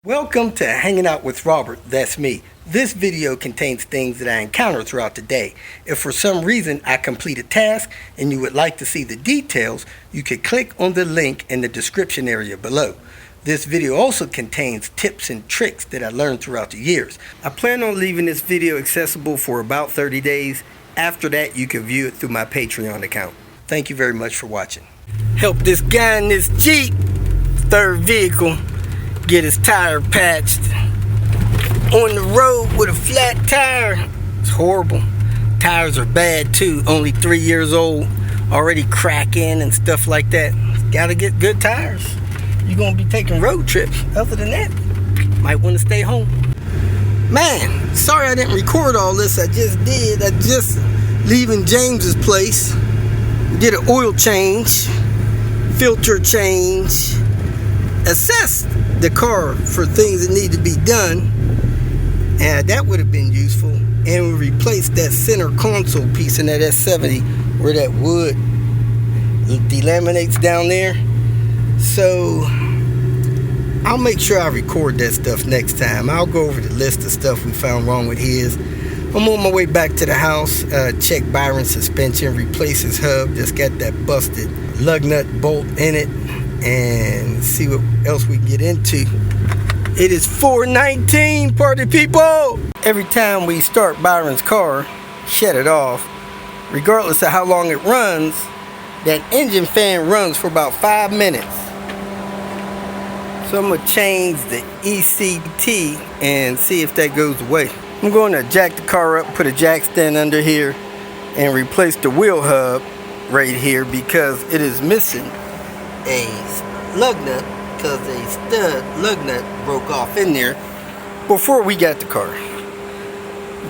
Welcome to Hanging Out with Robert, that's me. This video contains things that I encounter throughout the day. If for some reason I complete a task and you would like to see the details, you can click on the link in the description area below. This video also contains tips and tricks that I learned throughout the years. I plan on leaving this video accessible for about 30 days. After that, you can view it through my Patreon account. Thank you very much for watching. Help this guy in this Jeep, third vehicle, get his tire patched on the road with a flat tire. It's horrible. Tires are bad too, only 3 years old, already cracking and stuff like that. Gotta get good tires. You're gonna be taking road trips. Other than that, might want to stay home. Man, sorry I didn't record all this. I just did. I just leaving James's place. Did an oil change, filter change, assessed the car for things that need to be done, and that would have been useful. And we replaced that center console piece in that S70 where that wood delaminates down there. So I'll make sure I record that stuff next time. I'll go over the list of stuff we found wrong with his. I'm on my way back to the house, check Byron's suspension, replace his hub, just got that busted lug nut bolt in it, and see what else we can get into. It is 4:19, party people! Every time we start Byron's car, shut it off, regardless of how long it runs, that engine fan runs for about 5 minutes. So I'm going to change the ECT and see if that goes away. I'm going to jack the car up, put a jack stand under here, and replace the wheel hub right here because it is missing a lug nut because a stud lug nut broke off in there before we got the car.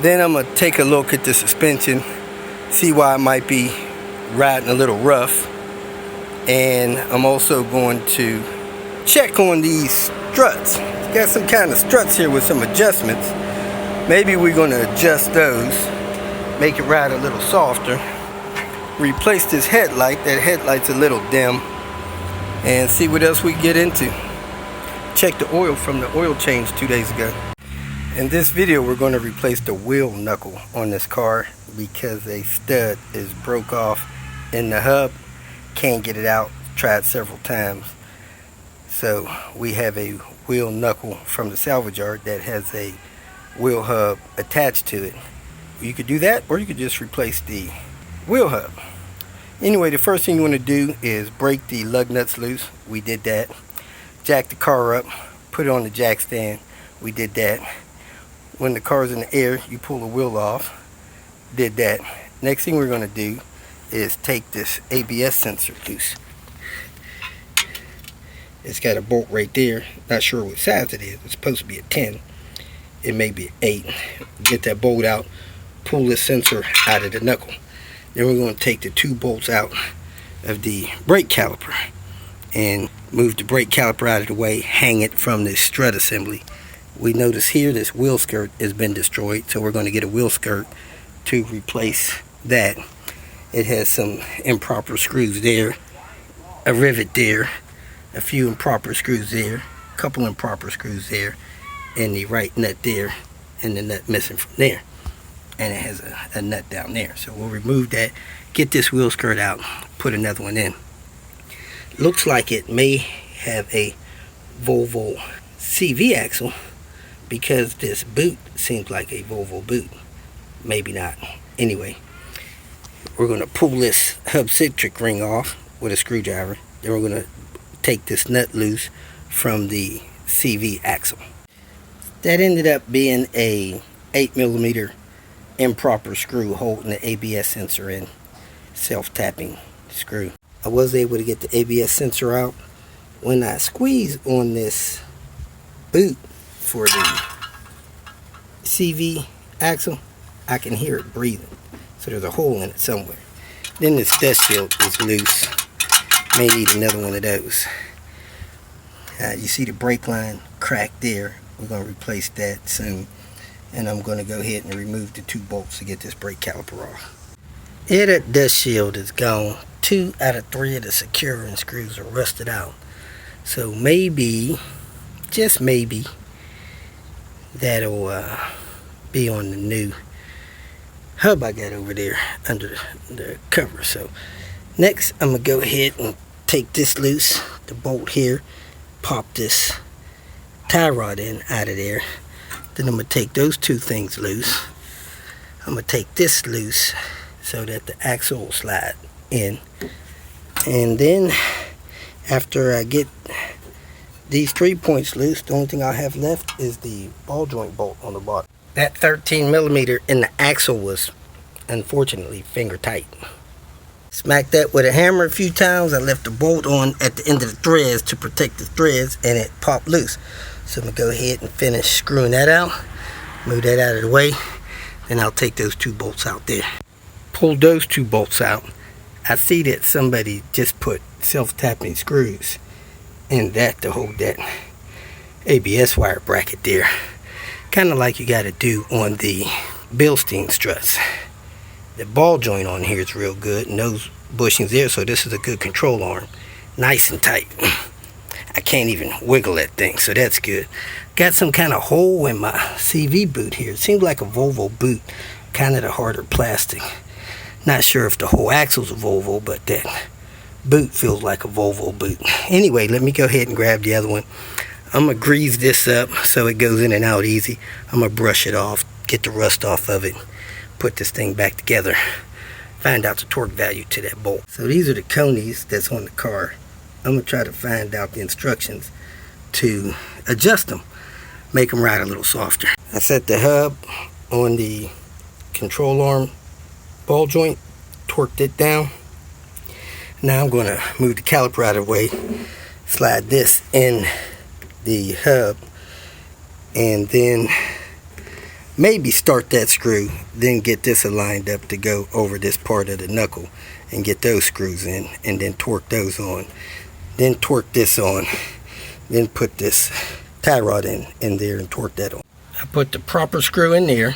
Then I'm going to take a look at the suspension, see why it might be riding a little rough, and I'm also going to check on these struts. It's got some kind of struts here with some adjustments. Maybe we're going to adjust those, make it ride a little softer. Replace this headlight. That headlight's a little dim. And see what else we get into. Check the oil from the oil change 2 days ago. In this video, we're going to replace the wheel knuckle on this car because a stud is broke off in the hub. Can't get it out. Tried several times. So we have a wheel knuckle from the salvage yard that has a wheel hub attached to it. You could do that, or you could just replace the wheel hub. Anyway, the first thing you want to do is break the lug nuts loose. We did that. Jack the car up, put it on the jack stand. We did that. When the car's in the air, you pull the wheel off. Did that. Next thing we're going to do is take this ABS sensor loose. It's got a bolt right there. Not sure what size it is. It's supposed to be a 10. It may be an 8. Get that bolt out. Pull this sensor out of the knuckle. Then we're going to take the 2 bolts out of the brake caliper and move the brake caliper out of the way, hang it from the strut assembly. We notice here this wheel skirt has been destroyed, so we're going to get a wheel skirt to replace that. It has some improper screws there, a rivet there, a few improper screws there, a couple improper screws there, and the right nut there, and the nut missing from there. And it has a nut down there. So we'll remove that, get this wheel skirt out, put another one in. Looks like it may have a Volvo CV axle because this boot seems like a Volvo boot. Maybe not. Anyway, we're going to pull this hub citric ring off with a screwdriver. Then we're going to take this nut loose from the CV axle. That ended up being a 8mm improper screw holding the ABS sensor in. Self-tapping screw. I was able to get the ABS sensor out. When I squeeze on this boot for the CV axle, I can hear it breathing. So there's a hole in it somewhere. Then this dust shield is loose. May need another one of those. You see the brake line cracked there. We're going to replace that soon. And I'm going to go ahead and remove the 2 bolts to get this brake caliper off. Yeah, that dust shield is gone. 2 out of 3 of the securing screws are rusted out. So maybe, just maybe, that'll be on the new hub I got over there under the cover. So next I'm gonna go ahead and take this loose, the bolt here, pop this tie rod in out of there. Then I'm gonna take those two things loose. I'm gonna take this loose so that the axle will slide in. And then after I get these 3 points loose, the only thing I have left is the ball joint bolt on the bottom. That 13mm in the axle was unfortunately finger tight. Smacked that with a hammer a few times. I left the bolt on at the end of the threads to protect the threads, and it popped loose. So I'm gonna go ahead and finish screwing that out, move that out of the way, then I'll take those two bolts out there. Pull those two bolts out. I see that somebody just put self-tapping screws in that to hold that ABS wire bracket there, kind of like you got to do on the Bilstein struts. The ball joint on here is real good, and those bushings there, so this is a good control arm, nice and tight. I can't even wiggle that thing, so that's good. Got some kind of hole in my CV boot here. It seems like a Volvo boot, kind of the harder plastic. Not sure if the whole axle's a Volvo, but that boot feels like a Volvo boot. Anyway, let me go ahead and grab the other one. I'm gonna grease this up so it goes in and out easy. I'm gonna brush it off, get the rust off of it, put this thing back together, find out the torque value to that bolt. So these are the conies that's on the car. I'm gonna try to find out the instructions to adjust them, make them ride a little softer. I set the hub on the control arm ball joint, torqued it down. Now I'm gonna move the caliper out of the way, slide this in the hub, and then maybe start that screw, then get this aligned up to go over this part of the knuckle and get those screws in, and then torque those on, then torque this on, then put this tie rod in there and torque that on. I put the proper screw in there.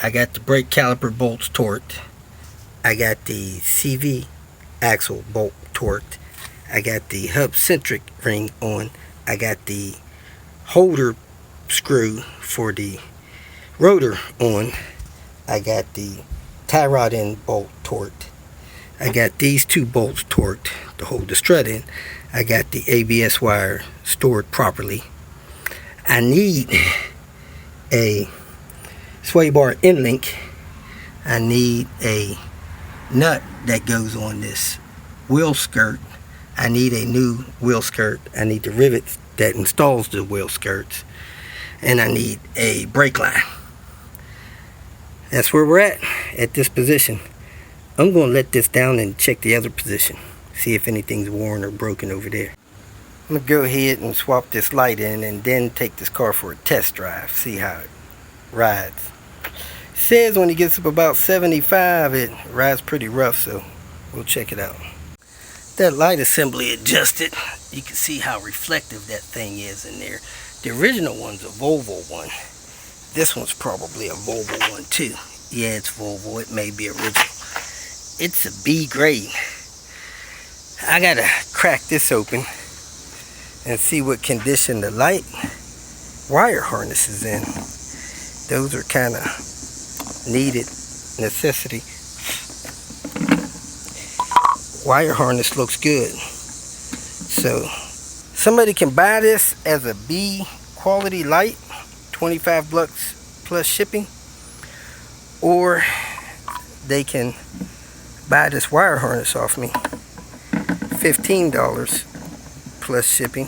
I got the brake caliper bolts torqued. I got the CV axle bolt torqued. I got the hub centric ring on. I got the holder screw for the rotor on. I got the tie rod in bolt torqued. I got these two bolts torqued to hold the strut in. I got the ABS wire stored properly. I need a sway bar end link. I need a nut that goes on this wheel skirt. I need a new wheel skirt. I need the rivets that installs the wheel skirts, and I need a brake line. That's where we're at this position. I'm going to let this down and check the other position, see if anything's worn or broken over there. I'm going to go ahead and swap this light in and then take this car for a test drive, see how it rides. It says when it gets up about 75 it rides pretty rough, so we'll check it out. That light assembly adjusted, you can see how reflective that thing is in there. The original one's a Volvo one. This one's probably a Volvo one too. Yeah, it's Volvo, it may be original. It's a B grade. I gotta crack this open and see what condition the light wire harness is in. Those are kind of needed necessity. Wire harness looks good. So somebody can buy this as a B quality light, 25 bucks plus shipping, or they can buy this wire harness off me, $15 plus shipping,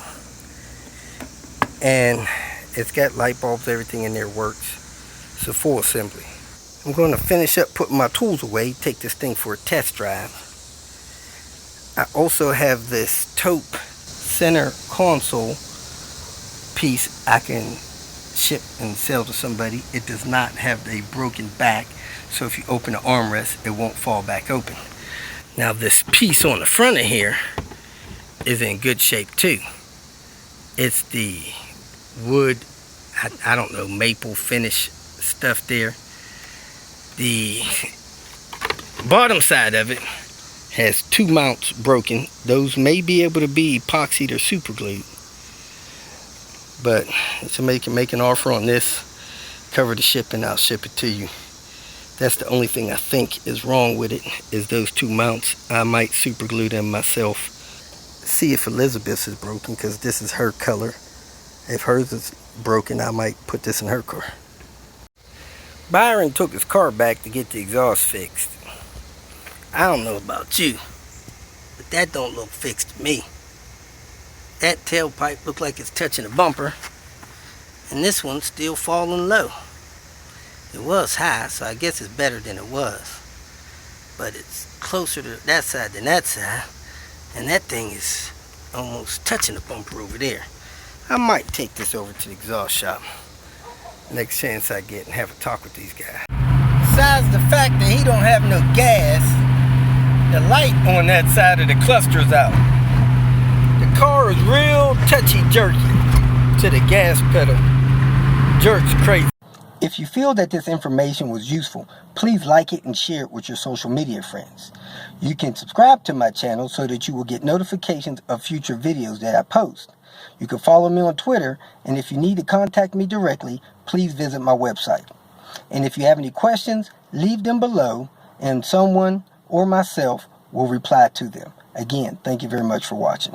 and it's got light bulbs, everything in there works. It's a full assembly. I'm going to finish up putting my tools away, take this thing for a test drive. I also have this taupe center console piece I can ship and sell to somebody. It does not have a broken back, so if you open the armrest it won't fall back open. Now this piece on the front of here is in good shape too. It's the wood, I don't know, maple finish stuff there. The bottom side of it has two mounts broken. Those may be able to be epoxied or super glued. But somebody can make an offer on this, cover the shipping, I'll ship it to you. That's the only thing I think is wrong with it, is those two mounts. I might super glue them myself. See if Elizabeth's is broken, because this is her color. If hers is broken, I might put this in her car. Byron took his car back to get the exhaust fixed. I don't know about you, but that don't look fixed to me. That tailpipe looked like it's touching a bumper, and this one's still falling low. It was high, so I guess it's better than it was. But it's closer to that side than that side, and that thing is almost touching the bumper over there. I might take this over to the exhaust shop next chance I get and have a talk with these guys. Besides the fact that he don't have no gas, the light on that side of the cluster's out. The car is real touchy-jerky to the gas pedal. Jerks crazy. If you feel that this information was useful, please like it and share it with your social media friends. You can subscribe to my channel so that you will get notifications of future videos that I post. You can follow me on Twitter, and if you need to contact me directly, please visit my website. And if you have any questions, leave them below, and someone or myself will reply to them. Again, thank you very much for watching.